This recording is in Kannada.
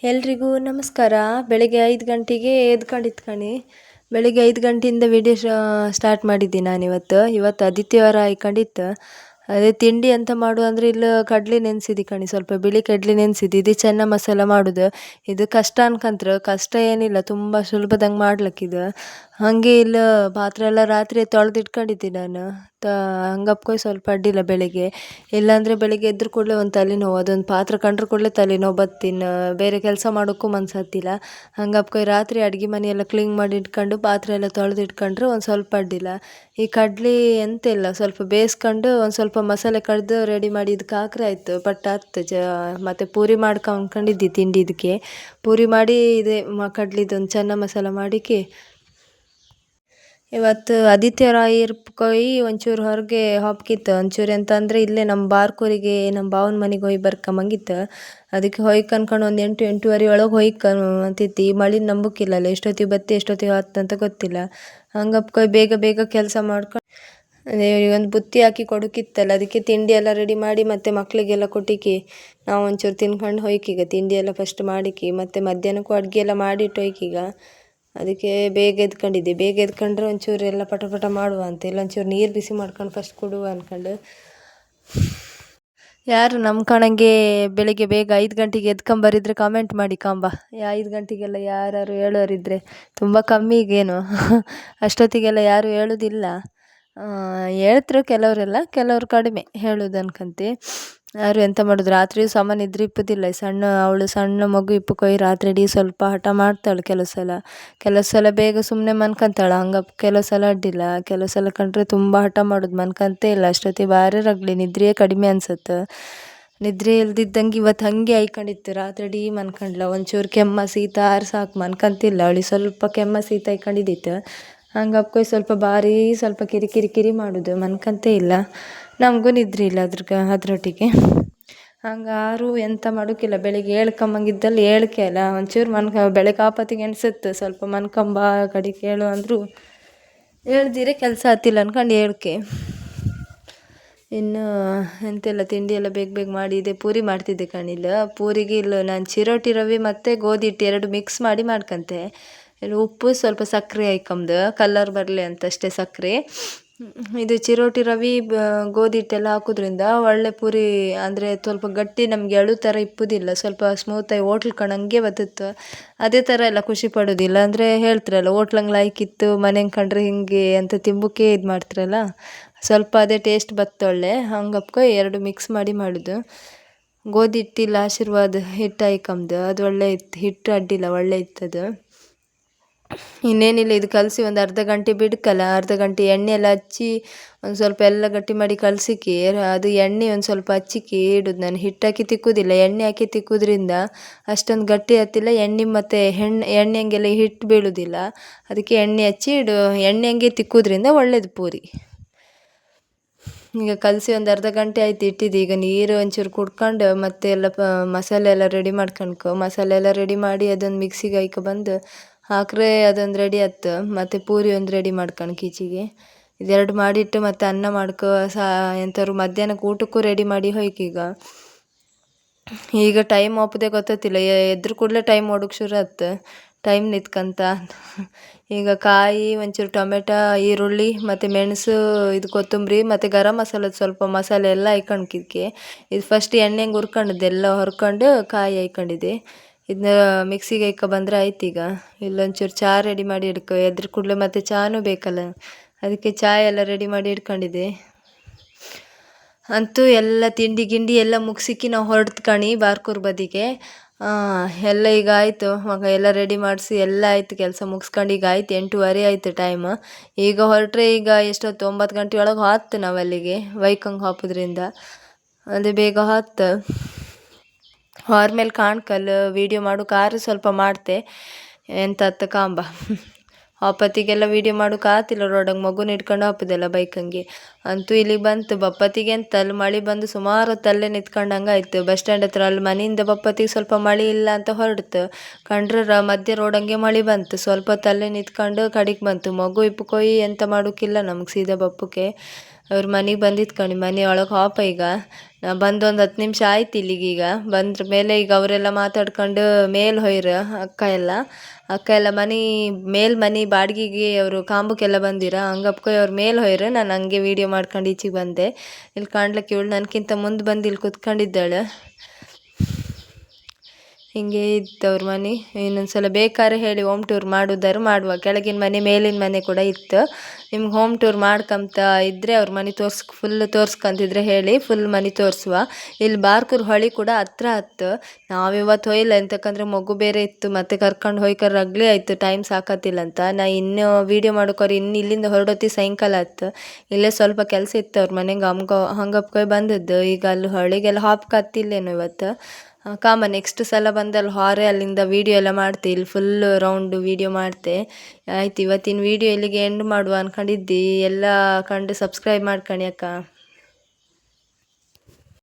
ಎಲ್ರಿಗೂ ನಮಸ್ಕಾರ. ಬೆಳಗ್ಗೆ 5 ಗಂಟೆಗೆ ಎದ್ಕೊಂಡಿದ್ದು ಕಣಿ. ಬೆಳಗ್ಗೆ 5 ಗಂಟೆಯಿಂದ ವಿಡಿಯೋ ಸ್ಟಾರ್ಟ್ ಮಾಡಿದ್ದೀನಿ ನಾನಿವತ್ತು. ಇವತ್ತು ಆದಿತ್ಯವಾರ ಆಯ್ಕೊಂಡಿತ್ತು. ಅದೇ ತಿಂಡಿ ಎಂತ ಮಾಡು ಅಂದರೆ ಇಲ್ಲಿ ಕಡ್ಲೆ ನೆನೆಸಿದ್ದು ಕಣಿ, ಸ್ವಲ್ಪ ಬಿಳಿ ಕಡ್ಲೆ ನೆನೆಸಿದ್ದು. ಇದು ಚೆನ್ನ ಮಸಾಲ ಮಾಡೋದು. ಇದು ಕಷ್ಟ ಅನ್ಕಂತ್ರ, ಕಷ್ಟ ಏನಿಲ್ಲ, ತುಂಬ ಸುಲಭದಂಗೆ ಮಾಡ್ಲಿಕ್ಕಿದು. ಹಾಗೆ ಇಲ್ಲಿ ಪಾತ್ರೆ ಎಲ್ಲ ರಾತ್ರಿ ತೊಳೆದಿಟ್ಕೊಂಡಿದ್ದೆ ನಾನು. ಹಂಗಪ್ಕೊಯ್ ಸ್ವಲ್ಪ ಅಡ್ಡಿಲ್ಲ ಬೆಳಿಗ್ಗೆ. ಇಲ್ಲಾಂದರೆ ಬೆಳಿಗ್ಗೆ ಎದ್ರ ಕೂಡಲೇ ಒಂದು ತಲೆನೋವು, ಅದೊಂದು ಪಾತ್ರೆ ಕಂಡ್ರೆ ಕೂಡಲೇ ತಲೆನೋವು ಬತ್ತಿನ ಬೇರೆ ಕೆಲಸ ಮಾಡೋಕ್ಕೂ ಮನ್ಸು ಹತ್ತಿಲ್ಲ. ಹಂಗಪ್ಕೊಯ್ ರಾತ್ರಿ ಅಡ್ಗೆ ಮನೆಯೆಲ್ಲ ಕ್ಲೀನ್ ಮಾಡಿ ಇಟ್ಕೊಂಡು ಪಾತ್ರೆ ಎಲ್ಲ ತೊಳೆದು ಇಟ್ಕೊಂಡ್ರೆ ಒಂದು ಸ್ವಲ್ಪ ಅಡ್ಡಿಲ್ಲ. ಈ ಕಡ್ಲೆ ಎಂತ ಇಲ್ಲ, ಸ್ವಲ್ಪ ಬೇಯಿಸ್ಕೊಂಡು ಒಂದು ಸ್ವಲ್ಪ ಮಸಾಲೆ ಕಡ್ದು ರೆಡಿ ಮಾಡಿ ಇದಕ್ಕೆ ಹಾಕ್ರೆ ಆಯಿತು, ಪಟ್ಟ ಹತ್ತು ಮತ್ತು ಪೂರಿ ಮಾಡ್ಕೊಂಡಿದ್ದೆ ತಿಂಡಿ. ಇದಕ್ಕೆ ಪೂರಿ ಮಾಡಿ ಇದೆ ಕಡ್ಲಿದೊಂದು ಚೆನ್ನ ಮಸಾಲ ಮಾಡಿಕೆ. ಇವತ್ತು ಆದಿತ್ಯವಾರ ಇರ್ಕೊಯ್ ಒಂಚೂರು ಹೊರಗೆ ಹೊಪ್ಕಿತ್ತು. ಒಂಚೂರು ಎಂತ ಅಂದರೆ ಇಲ್ಲೇ ನಮ್ಮ ಬಾರ್ಕೂರಿಗೆ ನಮ್ಮ ಭಾವನ ಮನೆಗೆ ಹೋಗಿ ಬರ್ಕೊಂಬಂಗಿತ್ತು. ಅದಕ್ಕೆ ಹೊಯ್ಕ್ ಅನ್ಕೊಂಡು ಒಂದು 8-8:30 ಒಳಗೆ ಹೊಯ್ಕಂತಿತ್ತು. ಈ ಮಳೆ ನಂಬಕ್ಕಿಲ್ಲಲ್ಲ, ಎಷ್ಟೊತ್ತಿಗೆ ಬತ್ತಿ ಎಷ್ಟೊತ್ತಿಗೆ ಅಂತ ಗೊತ್ತಿಲ್ಲ. ಹಂಗಪ್ಕೊಯ್ ಬೇಗ ಬೇಗ ಕೆಲಸ ಮಾಡ್ಕೊಂಡು ಅದೇ ಒಂದು ಬುತ್ತಿ ಹಾಕಿ ಕೊಡೋಕ್ಕಿತ್ತಲ್ಲ, ಅದಕ್ಕೆ ತಿಂಡಿ ಎಲ್ಲ ರೆಡಿ ಮಾಡಿ ಮತ್ತು ಮಕ್ಕಳಿಗೆಲ್ಲ ಕೊಟ್ಟಿಕ್ಕಿ ನಾವು ಒಂಚೂರು ತಿನ್ಕೊಂಡು ಹೊಯ್ಕೀಗ. ತಿಂಡಿ ಎಲ್ಲ ಫಸ್ಟ್ ಮಾಡಿಕ್ಕಿ ಮತ್ತು ಮಧ್ಯಾಹ್ನಕ್ಕೂ ಅಡುಗೆ ಎಲ್ಲ ಮಾಡಿಟ್ಟು ಹೊಯ್ಕೀಗ. ಅದಕ್ಕೆ ಬೇಗ ಎದ್ಕೊಂಡಿದ್ದೆ. ಬೇಗ ಎದ್ಕೊಂಡ್ರೆ ಒಂಚೂರು ಎಲ್ಲ ಪಟ ಪಟ ಮಾಡುವ ಅಂತ, ಇಲ್ಲ ಒಂಚೂರು ನೀರು ಬಿಸಿ ಮಾಡ್ಕೊಂಡು ಫಸ್ಟ್ ಕೊಡುವ ಅಂದ್ಕೊಂಡು. ಯಾರು ನಮ್ಮ ಕಣಂಗೆ ಬೆಳಿಗ್ಗೆ ಬೇಗ 5 ಗಂಟೆಗೆ ಎದ್ಕೊಂಬರಿದ್ರೆ ಕಾಮೆಂಟ್ ಮಾಡಿ ಕಾಂಬ. 5 ಗಂಟೆಗೆಲ್ಲ ಯಾರು ಹೇಳೋರಿದ್ರೆ ತುಂಬ ಕಮ್ಮಿ ಈಗೇನು ಅಷ್ಟೊತ್ತಿಗೆಲ್ಲ ಯಾರು ಹೇಳೋದಿಲ್ಲ. ಹೇಳ್ತರು ಕೆಲವರೆಲ್ಲ, ಕೆಲವ್ರು ಕಡಿಮೆ ಹೇಳೋದು ಅನ್ಕಂತಿ. ಯಾರು ಎಂತ ಮಾಡೋದು, ರಾತ್ರಿ ಸಮ ನಿದ್ರೆ ಇಪ್ಪದಿಲ್ಲ. ಅವಳು ಸಣ್ಣ ಮಗು ಇಪ್ಪಕೊಯ್ ರಾತ್ರಿ ಇಡೀ ಸ್ವಲ್ಪ ಹಠ ಮಾಡ್ತಾಳೆ. ಕೆಲವು ಸಲ ಬೇಗ ಸುಮ್ಮನೆ ಮನ್ಕೊಂತಾಳೆ. ಹಂಗೆ ಕೆಲವು ಸಲ ಅಡ್ಡಿಲ್ಲ. ಕೆಲವು ಸಲ ಕಂಡ್ರೆ ತುಂಬ ಹಠ ಮಾಡೋದು, ಮನ್ಕಂತೇ ಇಲ್ಲ. ಅಷ್ಟೊತ್ತಿಗೆ ಭಾರಿ ರಗ್ಳಿ, ನಿದ್ರೆಯೇ ಕಡಿಮೆ ಅನ್ಸುತ್ತೆ. ನಿದ್ರೆ ಇಲ್ದಿದ್ದಂಗೆ ಇವತ್ತು ಹಾಗೆ ಆಯ್ಕೊಂಡಿತ್ತು. ರಾತ್ರಿ ಇಡೀ ಮನ್ಕೊಂಡ್ಲ. ಒಂಚೂರು ಕೆಮ್ಮ ಶೀತ ಆರು ಸಾಕು, ಮನ್ಕಂತಿಲ್ಲ. ಅವಳಿಗೆ ಸ್ವಲ್ಪ ಕೆಮ್ಮ ಶೀತ ಆಯ್ಕೊಂಡಿದ್ದಿತ್ತು. ಹಂಗಪ್ಕೊಯ್ ಸ್ವಲ್ಪ ಭಾರಿ ಸ್ವಲ್ಪ ಕಿರಿಕಿರಿ ಮಾಡೋದು, ಮನ್ಕಂತೇ ಇಲ್ಲ. ನಮಗೂ ನಿದ್ರೆ ಇಲ್ಲ ಅದರೊಟ್ಟಿಗೆ. ಹಂಗಾರು ಎಂತ ಮಾಡೋಕ್ಕಿಲ್ಲ. ಬೆಳಿಗ್ಗೆ ಹೇಳ್ಕೊಂಬಂಗಿದ್ದಲ್ಲಿ ಹೇಳ್ಕೆ ಅಲ್ಲ, ಒಂಚೂರು ಬೆಳಗ್ಗೆ ಆಪತ್ತಿಗೆ ಅನ್ಸುತ್ತೆ ಸ್ವಲ್ಪ ಮನ್ಕೊಂಬ ಕಡೆ ಕೇಳು ಅಂದರು ಹೇಳ್ದಿರೆ ಕೆಲಸ ಹತ್ತಿಲ್ಲ ಅನ್ಕೊಂಡು ಹೇಳ್ಕೆ. ಇನ್ನು ಎಂತೆಲ್ಲ ತಿಂಡಿ ಎಲ್ಲ ಬೇಗ ಬೇಗ ಮಾಡಿದೆ. ಪೂರಿ ಮಾಡ್ತಿದ್ದೆ ಕಣಿಲ್ಲ. ಪೂರಿಗೆ ಇಲ್ಲ ನಾನು ಚಿರೋಟಿ ರವೆ ಮತ್ತು ಗೋಧಿ ಹಿಟ್ಟು 2 ಮಿಕ್ಸ್ ಮಾಡಿ ಮಾಡ್ಕೊಂತೆ. ಉಪ್ಪು ಸ್ವಲ್ಪ ಸಕ್ಕರೆ ಹಾಕೊಂಬುದು ಕಲರ್ ಬರಲಿ ಅಂತ ಅಷ್ಟೇ, ಸಕ್ಕರೆ. ಇದು ಚಿರೋಟಿ ರವೆ ಗೋಧಿ ಹಿಟ್ಟೆಲ್ಲ ಹಾಕೋದ್ರಿಂದ ಒಳ್ಳೆ ಪೂರಿ ಅಂದರೆ ಸ್ವಲ್ಪ ಗಟ್ಟಿ, ನಮಗೆ ಎಳು ಥರ ಇಪ್ಪುದಿಲ್ಲ, ಸ್ವಲ್ಪ ಸ್ಮೂತಾಗಿ ಹೋಟ್ಲ್ ಕಣಂಗೆ ಬತ್ತಿತ್ತು. ಅದೇ ಥರ ಎಲ್ಲ ಖುಷಿ ಪಡೋದಿಲ್ಲ. ಅಂದರೆ ಹೇಳ್ತಾರಲ್ಲ ಹೋಟ್ಲಂಗೆ ಲಾಯ್ಕಿತ್ತು ಮನೆಗೆ ಕಂಡ್ರೆ ಹಿಂಗೆ ಅಂತ ತಿಂಬುಕ್ಕೆ ಇದು ಮಾಡ್ತಾರಲ್ಲ, ಸ್ವಲ್ಪ ಅದೇ ಟೇಸ್ಟ್ ಬತ್ತೊಳ್ಳೆ. ಹಂಗಪ್ಕೊ 2 ಮಿಕ್ಸ್ ಮಾಡಿ ಮಾಡೋದು. ಗೋಧಿ ಹಿಟ್ಟಿಲ್ಲ, ಆಶೀರ್ವಾದ ಹಿಟ್ಟು ಹಾಕೊಂಬುದು, ಅದು ಒಳ್ಳೆ ಇತ್ತು. ಹಿಟ್ಟು ಅಡ್ಡಿಲ್ಲ, ಒಳ್ಳೆ ಇತ್ತದು. ಇನ್ನೇನಿಲ್ಲ, ಇದು ಕಲಸಿ ಒಂದು ಅರ್ಧ ಗಂಟೆ ಬಿಡ್ಕಲ್ಲ. ಅರ್ಧ ಗಂಟೆ ಎಣ್ಣೆ ಎಲ್ಲ ಹಚ್ಚಿ ಒಂದು ಸ್ವಲ್ಪ ಎಲ್ಲ ಗಟ್ಟಿ ಮಾಡಿ ಕಲಸಿಕ್ಕಿ, ಅದು ಎಣ್ಣೆ ಒಂದು ಸ್ವಲ್ಪ ಹಚ್ಚಿಕ್ಕಿ ಇಡೋದು. ನಾನು ಹಿಟ್ಟು ಹಾಕಿ ತಿಕ್ಕುವುದಿಲ್ಲ, ಎಣ್ಣೆ ಹಾಕಿ ತಿಕ್ಕುವುದ್ರಿಂದ ಅಷ್ಟೊಂದು ಗಟ್ಟಿ ಹತ್ತಿಲ್ಲ. ಎಣ್ಣೆ ಮತ್ತು ಎಣ್ಣೆ ಹಂಗೆಲ್ಲ ಹಿಟ್ಟು ಬೀಳೋದಿಲ್ಲ. ಅದಕ್ಕೆ ಎಣ್ಣೆ ಹಚ್ಚಿ ಎಣ್ಣೆ ಹಂಗೆ ತಿಕ್ಕುವುದ್ರಿಂದ ಒಳ್ಳೇದು ಪೂರಿ. ಈಗ ಕಲಸಿ ಒಂದು ಅರ್ಧ ಗಂಟೆ ಆಯ್ತು ಇಟ್ಟಿದ್ದು. ಈಗ ನೀರು ಒಂಚೂರು ಕುಡ್ಕೊಂಡು ಮತ್ತೆ ಎಲ್ಲ ಮಸಾಲೆ ಎಲ್ಲ ರೆಡಿ ಮಾಡ್ಕೊಂಡ್ಕೊ. ಮಸಾಲೆ ಎಲ್ಲ ರೆಡಿ ಮಾಡಿ ಅದೊಂದು ಮಿಕ್ಸಿಗೆ ಬಂದು ಹಾಕ್ರೆ ಅದೊಂದು ರೆಡಿ ಆಯ್ತು. ಮತ್ತು ಪೂರಿ ಒಂದು ರೆಡಿ ಮಾಡ್ಕೊಂಡು ಕೀಚಿಗೆ ಇದೆರಡು ಮಾಡಿಟ್ಟು ಮತ್ತು ಅನ್ನ ಮಾಡ್ಕೊ ಎಂಥವ್ರು ಮಧ್ಯಾಹ್ನಕ್ಕೆ ಊಟಕ್ಕೂ ರೆಡಿ ಮಾಡಿ ಹೋಯ್ಕೀಗ. ಈಗ ಟೈಮ್ ಒಪ್ಪದೆ ಗೊತ್ತಿಲ್ಲ, ಎದ್ರ ಕೂಡಲೇ ಟೈಮ್ ಓಡೋಕೆ ಶುರು ಆಯ್ತು. ಟೈಮ್ ನಿತ್ಕಂತ ಈಗ ಕಾಯಿ, ಒಂಚೂರು ಟೊಮೆಟೊ, ಈರುಳ್ಳಿ ಮತ್ತು ಮೆಣಸು, ಇದು ಕೊತ್ತಂಬರಿ ಮತ್ತು ಗರಂ ಮಸಾಲದ ಸ್ವಲ್ಪ ಮಸಾಲೆ ಎಲ್ಲ ಹಾಕೊಂಡ್ಕಿದ್ಕೆ. ಇದು ಫಸ್ಟ್ ಎಣ್ಣೆಗೆ ಹುರ್ಕೊಂಡದ್ದು ಎಲ್ಲ ಹುರ್ಕೊಂಡು ಕಾಯಿ ಹಾಕೊಂಡಿದ್ದೆ. ಇದನ್ನ ಮಿಕ್ಸಿಗೆ ಬಂದರೆ ಆಯ್ತು. ಈಗ ಇಲ್ಲೊಂಚೂರು ಚಹಾ ರೆಡಿ ಮಾಡಿ ಇಡ್ಕೊ. ಎದ್ರ ಕೂಡಲೇ ಮತ್ತು ಚಹಾನೂ ಬೇಕಲ್ಲ, ಅದಕ್ಕೆ ಚಹಾ ಎಲ್ಲ ರೆಡಿ ಮಾಡಿ ಇಟ್ಕೊಂಡಿದ್ದೆ. ಅಂತೂ ಎಲ್ಲ ತಿಂಡಿ ಗಿಂಡಿ ಎಲ್ಲ ಮುಗಿಸಿಕ್ಕಿ ನಾವು ಹೊರಡ್ತು ಕಣಿ ಬಾರ್ಕೂರ್ ಬದಿಗೆ. ಎಲ್ಲ ಈಗ ಆಯಿತು, ಮಗ ಎಲ್ಲ ರೆಡಿ ಮಾಡಿಸಿ ಎಲ್ಲ ಆಯಿತು, ಕೆಲಸ ಮುಗಿಸ್ಕೊಂಡು ಈಗ ಆಯ್ತು 8:30 ಆಯಿತು ಟೈಮ್. ಈಗ ಹೊರಟ್ರೆ ಈಗ ಎಷ್ಟೊತ್ತು 9 ಗಂಟೆ ಒಳಗೆ ಹೊತ್ತು ನಾವು ಅಲ್ಲಿಗೆ ವೈಕಂಗೆ ಹಾಕೋದ್ರಿಂದ. ಅದೇ ಬೇಗ ಹೊತ್ತು ಮೇಲೆ ಕಾಣ್ಕಲ್ಲು ವೀಡಿಯೋ ಮಾಡು ಕಾರು ಸ್ವಲ್ಪ ಮಾಡ್ತೆ ಎಂತ ಅತ್ತ ಕಾಂಬ. ಅಪ್ಪತ್ತಿಗೆಲ್ಲ ವೀಡಿಯೋ ಮಾಡೋಕೆ ಆತಿಲ್ಲ, ರೋಡಂಗೆ ಮಗುನ ಇಟ್ಕೊಂಡು ಹಾಪದಲ್ಲ ಬೈಕಂಗೆ. ಅಂತೂ ಇಲ್ಲಿಗೆ ಬಂತು ಬಪ್ಪತ್ತಿಗೆ ಅಂತ. ಅಲ್ಲಿ ಮಳೆ ಬಂದು ಸುಮಾರು ಹೊತ್ತು ಅಲ್ಲೇ ನಿಂತ್ಕೊಂಡಂಗೆ ಆಯಿತು ಬಸ್ ಸ್ಟ್ಯಾಂಡ್ ಹತ್ರ. ಅಲ್ಲಿ ಮನೆಯಿಂದ ಬಪ್ಪತ್ತಿಗೆ ಸ್ವಲ್ಪ ಮಳೆ ಇಲ್ಲ ಅಂತ ಹೊರಡ್ತು, ಕಂಡ್ರೆ ಮಧ್ಯೆ ರೋಡಂಗೆ ಮಳೆ ಬಂತು. ಸ್ವಲ್ಪ ಹೊತ್ತು ಅಲ್ಲೇ ನಿಂತ್ಕೊಂಡು ಕಡೆಗೆ ಬಂತು. ಮಗು ಇಪ್ಪಕೊಯ್ ಎಂತ ಮಾಡೋಕ್ಕಿಲ್ಲ ನಮ್ಗೆ ಸೀದಾ ಬಪ್ಪಕ್ಕೆ. ಅವ್ರ ಮನೆಗೆ ಬಂದಿತ್ತು ಕಣಿ, ಮನೆ ಒಳಗೆ ಹಾಪ ಈಗ ನಾ ಬಂದು ಒಂದು 10 ನಿಮಿಷ ಆಯ್ತು ಇಲ್ಲಿಗೀಗ. ಬಂದ್ರ ಮೇಲೆ ಈಗ ಅವರೆಲ್ಲ ಮಾತಾಡ್ಕೊಂಡು ಮೇಲೆ ಹೊಯ್ರ ಅಕ್ಕ ಎಲ್ಲ ಮನೆ ಬಾಡಿಗೆಗೆ ಅವರು ಕಾಂಬಕ್ಕೆಲ್ಲ ಬಂದಿರ ಹಂಗಪ್ಕೊಯ್ ಅವ್ರ ಮೇಲೆ ಹೊಯ್ರ. ನಾನು ಹಂಗೆ ವೀಡಿಯೋ ಮಾಡ್ಕೊಂಡು ಈಚೆಗೆ ಬಂದೆ. ಇಲ್ಲಿ ಕಾಣ್ಲಿಕ್ಕೆ ಇವಳು ನನಗಿಂತ ಮುಂದೆ ಬಂದು ಇಲ್ಲಿ ಕುತ್ಕೊಂಡಿದ್ದಾಳೆ. ಹಿಂಗೆ ಇತ್ತು ಅವ್ರ ಮನೆ. ಇನ್ನೊಂದ್ಸಲ ಬೇಕಾದ್ರೆ ಹೇಳಿ ಹೋಮ್ ಟೂರ್ ಮಾಡುವುದಾರು ಮಾಡುವ. ಕೆಳಗಿನ ಮನೆ ಮೇಲಿನ ಮನೆ ಕೂಡ ಇತ್ತು. ನಿಮ್ಗೆ ಹೋಮ್ ಟೂರ್ ಮಾಡ್ಕೊಂತ ಇದ್ದರೆ ಅವ್ರ ಮನೆ ಫುಲ್ ತೋರ್ಸ್ಕೊಂತಿದ್ರೆ ಹೇಳಿ, ಫುಲ್ ಮನೆ ತೋರಿಸುವ. ಇಲ್ಲಿ ಬಾರ್ಕೂರ್ ಹೊಳಿ ಕೂಡ ಹತ್ರ ಹತ್ತು. ನಾವಿವತ್ತು ಹೋಯ್ಲ್ಲ ಎಂತಕ್ಕಂದ್ರೆ ಮಗು ಬೇರೆ ಇತ್ತು, ಮತ್ತೆ ಕರ್ಕೊಂಡು ಹೋಯ್ಕರ್ ರಗ್ಲಿ ಆಯಿತು, ಟೈಮ್ ಸಾಕತ್ತಿಲ್ಲ ಅಂತ. ನಾ ಇನ್ನೂ ವೀಡಿಯೋ ಮಾಡೋಕೋರಿ ಇನ್ನು ಇಲ್ಲಿಂದ ಹೊರಡೋತಿ ಸಾಯಂಕಾಲ ಆಯ್ತು. ಇಲ್ಲೇ ಸ್ವಲ್ಪ ಕೆಲಸ ಇತ್ತು ಅವ್ರ ಮನೆಗೆ, ಹಂಗಪ್ಕೊಯ್ ಬಂದದ್ದು. ಈಗ ಅಲ್ಲಿ ಹೊಳಿಗೆಲ್ಲ ಹಾಪ್ಕತ್ತಿಲ್ಲೇನು ಇವತ್ತು. ಕಾಮ ನೆಕ್ಸ್ಟ್ ಸಲ ಬಂದಲ್ಲಿ ಹಾರೆ ಅಲ್ಲಿಂದ ವೀಡಿಯೋ ಎಲ್ಲ ಮಾಡ್ತೆ, ಇಲ್ಲಿ ಫುಲ್ ರೌಂಡ್ ವೀಡಿಯೋ ಮಾಡ್ತೆ. ಆಯ್ತು, ಇವತ್ತಿನ ವೀಡಿಯೋ ಇಲ್ಲಿಗೆ ಎಂಡ್ ಮಾಡುವ ಅನ್ಕೊಂಡಿದ್ದಿ. ಎಲ್ಲ ಕಂಡು ಸಬ್ಸ್ಕ್ರೈಬ್ ಮಾಡ್ಕಣಿ ಅಕ್ಕ.